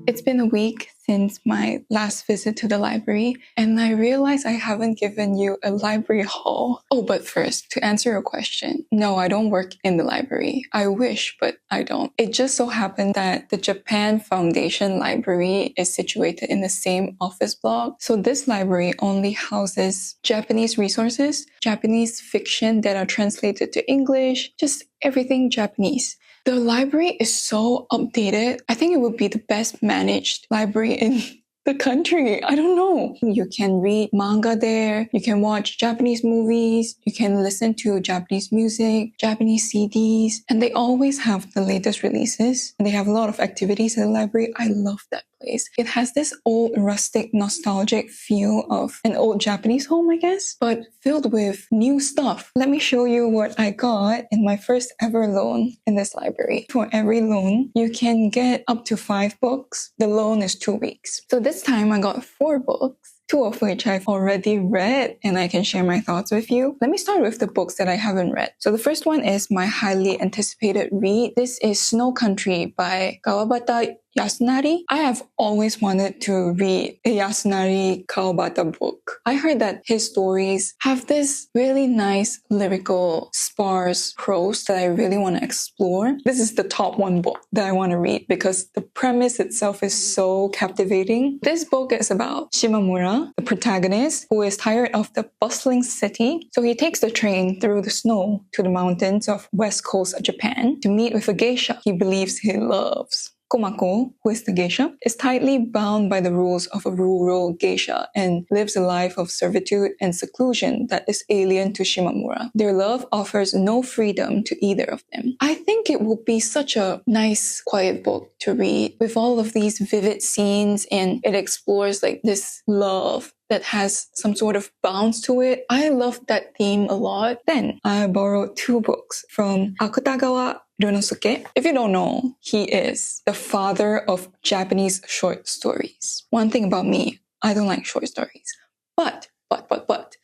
It's been a week since my last visit to the library, and I realized I haven't given you a library haul. Oh, but first, to answer your question, no, I don't work in the library. I wish, but I don't. It just so happened that the Japan Foundation Library is situated in the same office block. So this library only houses Japanese resources, Japanese fiction that are translated to English, just everything Japanese. The library is so updated. I think it would be the best managed library in the country. I don't know. You can read manga there. You can watch Japanese movies. You can listen to Japanese music, Japanese CDs. And they always have the latest releases. And they have a lot of activities in the library. I love that place. It has this old rustic nostalgic feel of an old Japanese home, I guess, but filled with new stuff. Let me show you what I got in my first ever loan in this library. For every loan, you can get up to 5 books. The loan is 2 weeks. So this time I got 4 books, 2 of which I've already read, and I can share my thoughts with you. Let me start with the books that I haven't read. So the first one is my highly anticipated read. This is Snow Country by Kawabata Yasunari. I have always wanted to read a Yasunari Kawabata book. I heard that his stories have this really nice lyrical, sparse prose that I really want to explore. This is the top 1 book that I want to read because the premise itself is so captivating. This book is about Imamura, the protagonist, who is tired of the bustling city. So he takes the train through the snow to the mountains of west coast of Japan to meet with a geisha he believes he loves. Komako, who is the geisha, is tightly bound by the rules of a rural geisha and lives a life of servitude and seclusion that is alien to Shimamura. Their love offers no freedom to either of them. I think it will be such a nice, quiet book to read with all of these vivid scenes, and it explores like this love that has some sort of bounce to it. I love that theme a lot. Then I borrowed 2 books from akutagawa ryūnosuke. If you don't know, he is the father of Japanese short stories. One thing about me, I don't like short stories. But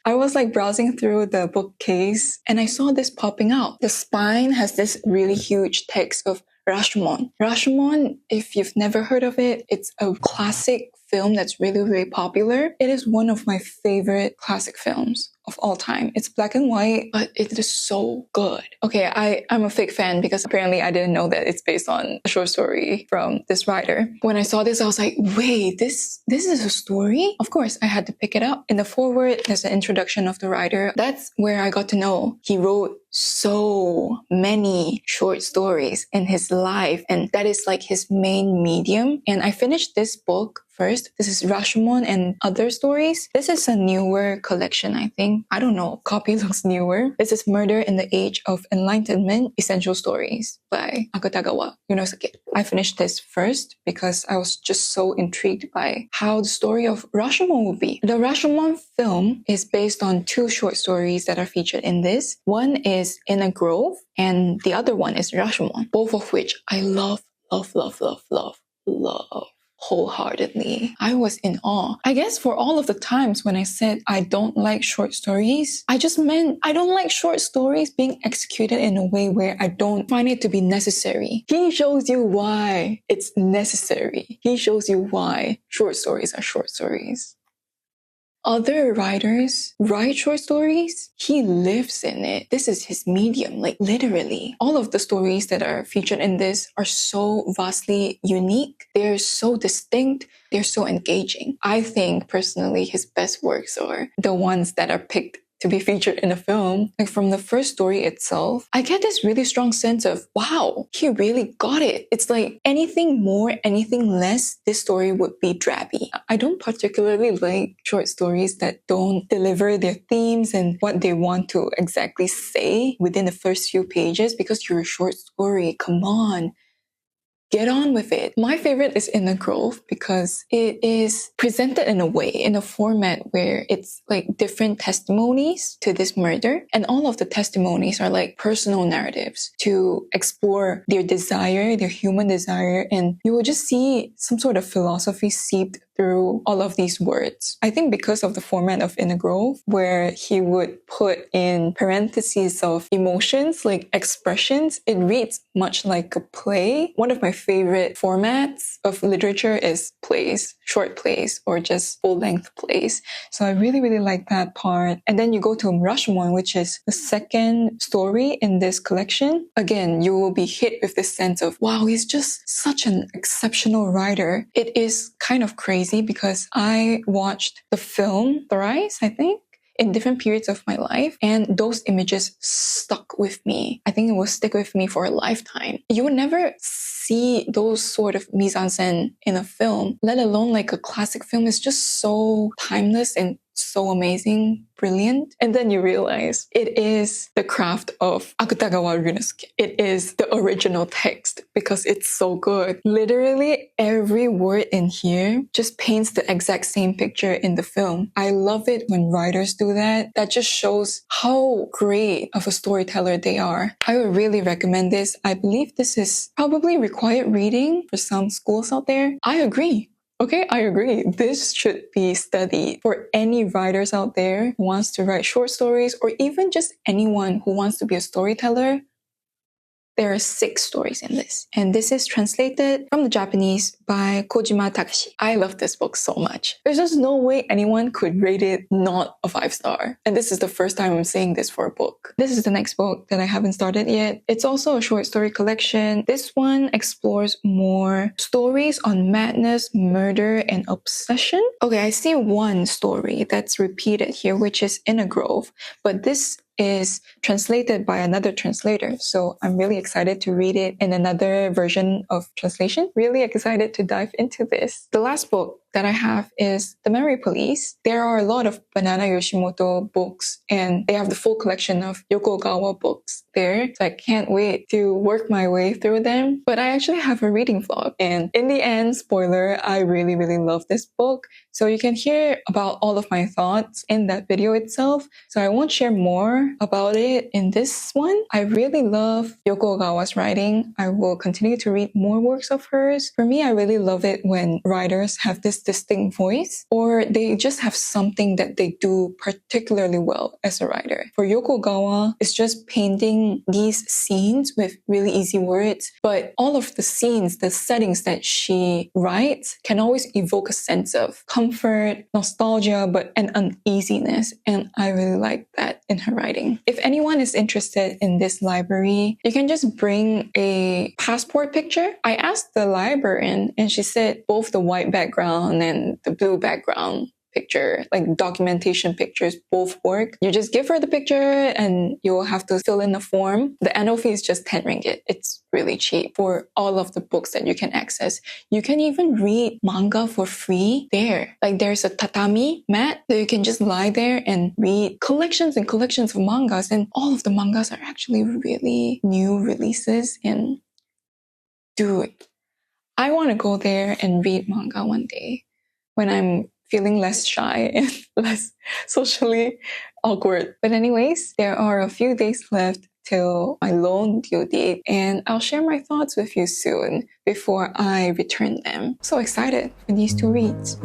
I was like browsing through the bookcase and I saw this popping out. The spine has this really huge text of rashomon. Rashomon, if you've never heard of it, it's a classic film that's really, really popular. It is one of my favorite classic films of all time. It's black and white, but it is so good. Okay, I'm a fake fan because apparently I didn't know that it's based on a short story from this writer. When I saw this, I was like, wait, this is a story? Of course, I had to pick it up. In the foreword, there's an introduction of the writer. That's where I got to know he wrote so many short stories in his life, and that is like his main medium. And I finished this book first. This is Rashomon and Other Stories. This is a newer collection, I think. I don't know. Copy looks newer. This is Murder in the Age of Enlightenment, Essential Stories by Akutagawa, Ryūnosuke. I finished this first because I was just so intrigued by how the story of Rashomon would be. The Rashomon film is based on 2 short stories that are featured in this. One is In a Grove, and the other one is Rashomon, both of which I love wholeheartedly. I was in awe. I guess for all of the times when I said I don't like short stories, I just meant I don't like short stories being executed in a way where I don't find it to be necessary. He shows you why it's necessary. He shows you why short stories are short stories. Other writers write short stories. He lives in it. This is his medium, like literally. All of the stories that are featured in this are so vastly unique. They're so distinct. They're so engaging. I think personally his best works are the ones that are picked to be featured in a film. Like from the first story itself, I get this really strong sense of, wow, he really got it. It's like anything more, anything less, this story would be drabby. I don't particularly like short stories that don't deliver their themes and what they want to exactly say within the first few pages because you're a short story. Come on. Get on with it. My favorite is In a Grove because it is presented in a way, in a format where it's like different testimonies to this murder. And all of the testimonies are like personal narratives to explore their desire, their human desire. And you will just see some sort of philosophy seeped through all of these words. I think because of the format of In a Grove, where he would put in parentheses of emotions, like expressions, it reads much like a play. One of my favorite formats of literature is plays, short plays, or just full-length plays. So I really, really like that part. And then you go to Rashomon, which is the second story in this collection. Again, you will be hit with this sense of, wow, he's just such an exceptional writer. It is kind of crazy because I watched the film thrice, I think, in different periods of my life, and those images stuck with me. I think it will stick with me for a lifetime. You would never see those sort of mise-en-scène in a film, let alone like a classic film. It's just so timeless and so amazing, brilliant. And then you realize it is the craft of Akutagawa ryūnosuke. It is the original text because it's so good. Literally every word in here just paints the exact same picture in the film. I love it when writers do that. That just shows how great of a storyteller they are. I would really recommend this. I believe this is probably required reading for some schools out there. I agree. Okay, I agree. This should be studied for any writers out there who wants to write short stories, or even just anyone who wants to be a storyteller. There are 6 stories in this, and this is translated from the Japanese by Kojima Takashi. I love this book so much. There's just no way anyone could rate it not a 5-star. And this is the first time I'm saying this for a book. This is the next book that I haven't started yet. It's also a short story collection. This one explores more stories on madness, murder, and obsession. Okay, I see one story that's repeated here, which is In a Grove, but this is translated by another translator. So I'm really excited to read it in another version of translation. Really excited to dive into this. The last book that I have is The Memory Police. There are a lot of Banana Yoshimoto books, and they have the full collection of yōko books there. So I can't wait to work my way through them. But I actually have a reading vlog. And in the end, spoiler, I really, really love this book. So you can hear about all of my thoughts in that video itself. So I won't share more about it in this one. I really love Yōko Ogawa's writing. I will continue to read more works of hers. For me, I really love it when writers have this distinct voice, or they just have something that they do particularly well as a writer. For Yōko Ogawa, it's just painting these scenes with really easy words, but all of the scenes, the settings that she writes can always evoke a sense of comfort, nostalgia, but an uneasiness. And I really like that in her writing. If anyone is interested in this library, you can just bring a passport picture. I asked the librarian and she said both the white background and the blue background picture, like documentation pictures, both work. You just give her the picture and you will have to fill in a form. The annual fee is just 10 ringgit. It's really cheap for all of the books that you can access. You can even read manga for free there. Like there's a tatami mat that you can just lie there and read collections and collections of mangas. And all of the mangas are actually really new releases. And dude, I want to go there and read manga one day when I'm feeling less shy and less socially awkward. But anyways, there are a few days left till my loan due date, and I'll share my thoughts with you soon before I return them. So excited for these 2 reads.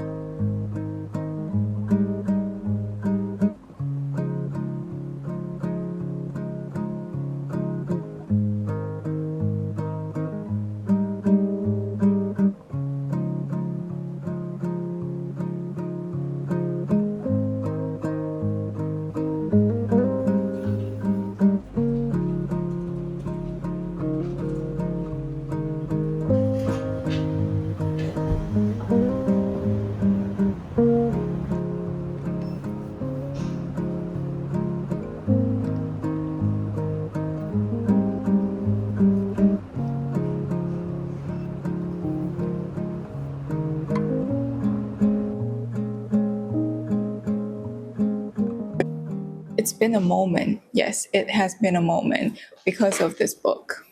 It's been a moment. Yes, it has been a moment because of this book.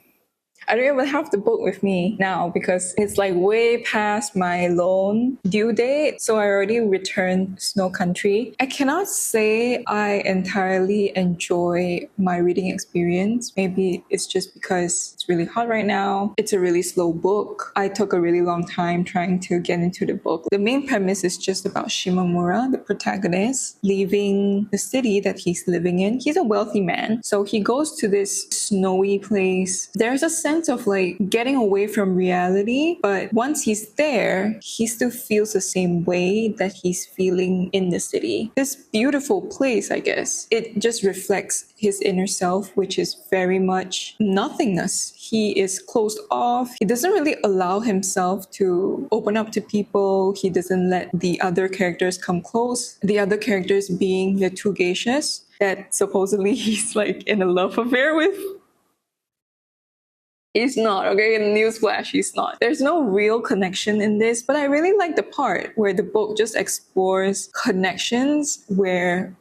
I don't even have the book with me now because it's like way past my loan due date. So I already returned Snow Country. I cannot say I entirely enjoy my reading experience. Maybe it's just because it's really hot right now. It's a really slow book. I took a really long time trying to get into the book. The main premise is just about Shimamura, the protagonist, leaving the city that he's living in. He's a wealthy man. So he goes to this snowy place. There's a sense of like getting away from reality, but once he's there, he still feels the same way that he's feeling in the city. This beautiful place, I guess, it just reflects his inner self, which is very much nothingness. He is closed off. He doesn't really allow himself to open up to people. He doesn't let the other characters come close. The other characters being the two geishas that supposedly he's like in a love affair with. He's not, okay? Newsflash, he's not. There's no real connection in this, but I really like the part where the book just explores connections where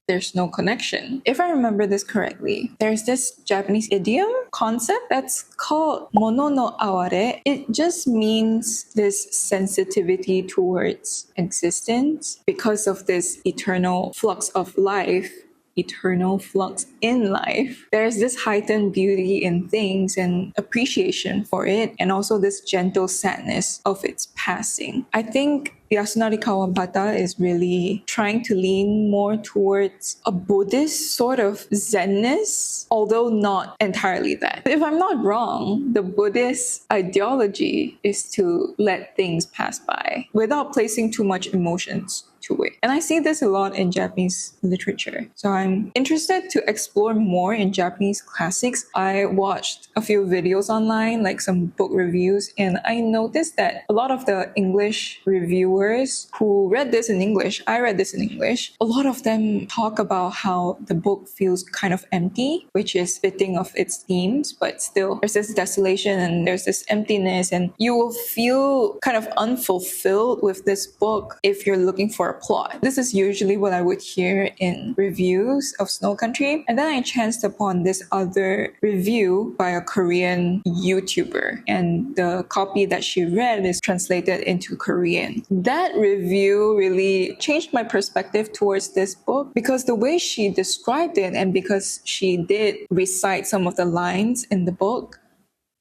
there's no connection. If I remember this correctly, there's this Japanese idiom concept that's called mono no aware. It just means this sensitivity towards existence because of this eternal flux of life. Eternal flux in life. There's this heightened beauty in things and appreciation for it, and also this gentle sadness of its passing. I think Yasunari Kawabata is really trying to lean more towards a Buddhist sort of Zenness, although not entirely that. If I'm not wrong, the Buddhist ideology is to let things pass by without placing too much emotions to it. And I see this a lot in Japanese literature. So I'm interested to explore more in Japanese classics. I watched a few videos online, like some book reviews, and I noticed that a lot of the English reviewers who read this in English, I read this in English, a lot of them talk about how the book feels kind of empty, which is fitting of its themes, but still there's this desolation and there's this emptiness, and you will feel kind of unfulfilled with this book if you're looking for a plot. This is usually what I would hear in reviews of Snow Country. And then I chanced upon this other review by a Korean YouTuber, and the copy that she read is translated into Korean. That review really changed my perspective towards this book because the way she described it, and because she did recite some of the lines in the book,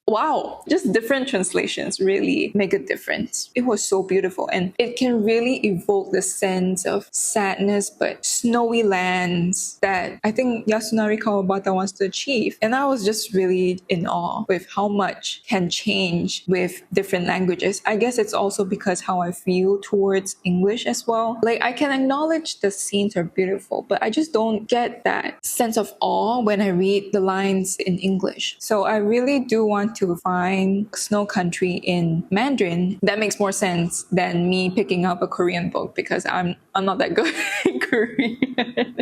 wow, just different translations really make a difference. It was so beautiful, and it can really evoke the sense of sadness but snowy lands that I think Yasunari Kawabata wants to achieve. And I was just really in awe with how much can change with different languages. I guess it's also because how I feel towards English as well. Like, I can acknowledge the scenes are beautiful, but I just don't get that sense of awe when I read the lines in English. So I really do want to find Snow Country in Mandarin. That makes more sense than me picking up a Korean book because I'm not that good in Korean.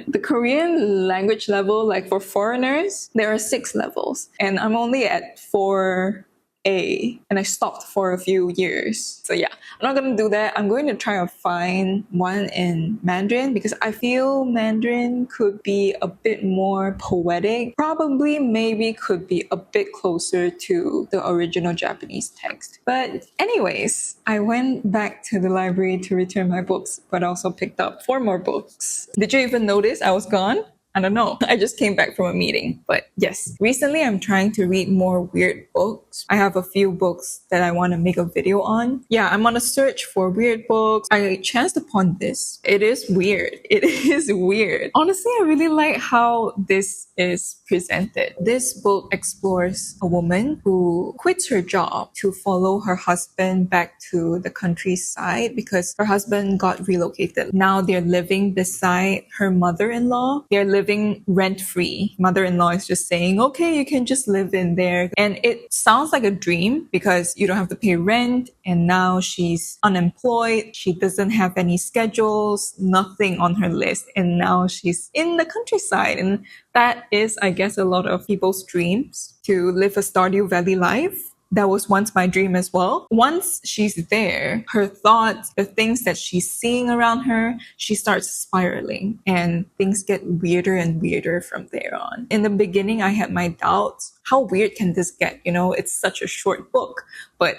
The Korean language level, like for foreigners, there are 6 levels, and I'm only at 4A, and I stopped for a few years. So yeah, I'm not going to do that. I'm going to try to find one in Mandarin because I feel Mandarin could be a bit more poetic. Probably maybe could be a bit closer to the original Japanese text. But anyways, I went back to the library to return my books, but also picked up 4 more books. Did you even notice I was gone? I don't know. I just came back from a meeting. But yes, recently I'm trying to read more weird books. I have a few books that I want to make a video on. Yeah, I'm on a search for weird books. I chanced upon this. It is weird. It is weird. Honestly, I really like how this is presented. This book explores a woman who quits her job to follow her husband back to the countryside because her husband got relocated. Now they're living beside her mother-in-law. They're living rent-free. Mother-in-law is just saying, okay, you can just live in there. And it sounds like a dream because you don't have to pay rent. And now she's unemployed. She doesn't have any schedules, nothing on her list. And now she's in the countryside. And that is, I guess, a lot of people's dreams, to live a Stardew Valley life. that was once my dream as well. Once she's there, her thoughts, the things that she's seeing around her, she starts spiraling and things get weirder and weirder from there on. In the beginning, I had my doubts. How weird can this get? You know, it's such a short book, but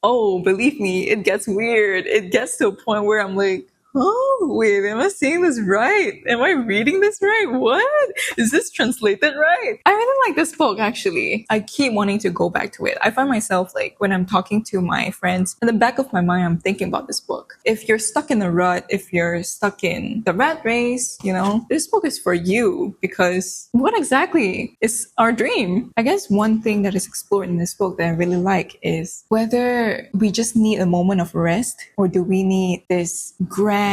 oh, believe me, it gets weird. It gets to a point where I'm like, oh, wait, am I seeing this right? Am I reading this right? What? Is this translated right? I really like this book, actually. I keep wanting to go back to it. I find myself, like, when I'm talking to my friends, in the back of my mind, I'm thinking about this book. If you're stuck in a rut, if you're stuck in the rat race, you know, this book is for you, because what exactly is our dream? I guess one thing that is explored in this book that I really like is whether we just need a moment of rest, or do we need this grand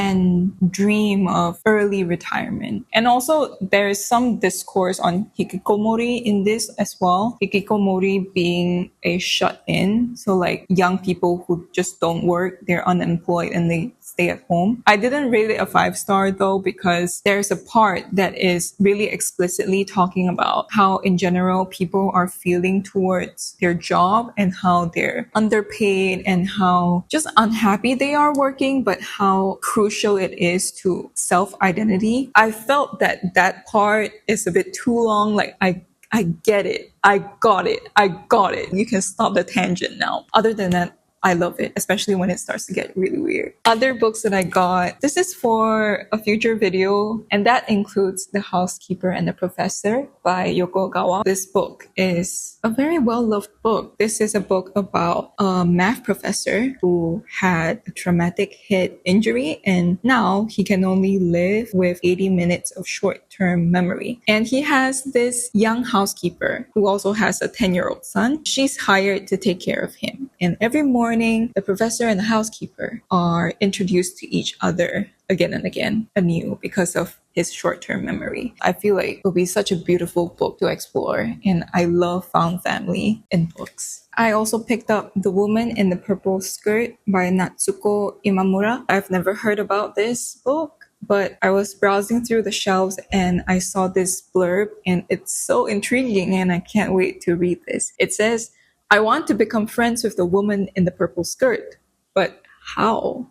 dream of early retirement. And also there is some discourse on hikikomori in this as well. Hikikomori being a shut-in, so like young people who just don't work, they're unemployed and they stay at home. I didn't rate it a 5-star though, because there's a part that is really explicitly talking about how in general people are feeling towards their job and how they're underpaid and how just unhappy they are working, but how crucial it is to self-identity. I felt that that part is a bit too long. Like I get it. I got it. I got it. You can stop the tangent now. Other than that, I love it, especially when it starts to get really weird. Other books that I got, this is for a future video, and that includes The Housekeeper and the Professor by Yōko Ogawa. This book is a very well-loved book. This is a book about a math professor who had a traumatic head injury, and now he can only live with 80 minutes of short-term memory. And he has this young housekeeper who also has a 10-year-old son. She's hired to take care of him. And every morning, the professor and the housekeeper are introduced to each other again and again anew because of his short-term memory. I feel like it will be such a beautiful book to explore, and I love found family in books. I also picked up The Woman in the Purple Skirt by Natsuko Imamura. I've never heard about this book, but I was browsing through the shelves and I saw this blurb and it's so intriguing and I can't wait to read this. It says, I want to become friends with the woman in the purple skirt. But how?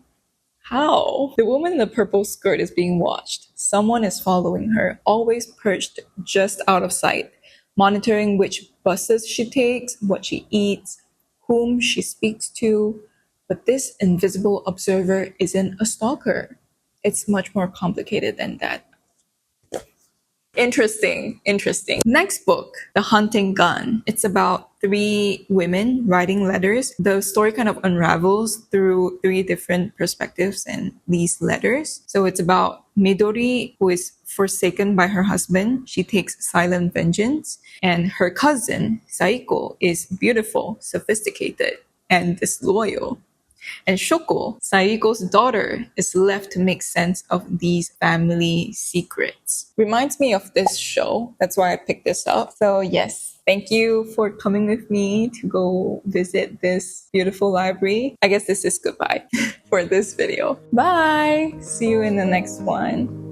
How? The woman in the purple skirt is being watched. Someone is following her, always perched just out of sight, monitoring which buses she takes, what she eats, whom she speaks to. But this invisible observer isn't a stalker. It's much more complicated than that. Interesting. Next book, The Hunting Gun. It's about 3 women writing letters. The story kind of unravels through 3 different perspectives in these letters. So it's about Midori, who is forsaken by her husband. She takes silent vengeance. And her cousin, Saiko, is beautiful, sophisticated, and disloyal. And Shoko, Saiko's daughter, is left to make sense of these family secrets. Reminds me of this show. That's why I picked this up. So yes, thank you for coming with me to go visit this beautiful library. I guess this is goodbye for this video. Bye! See you in the next one.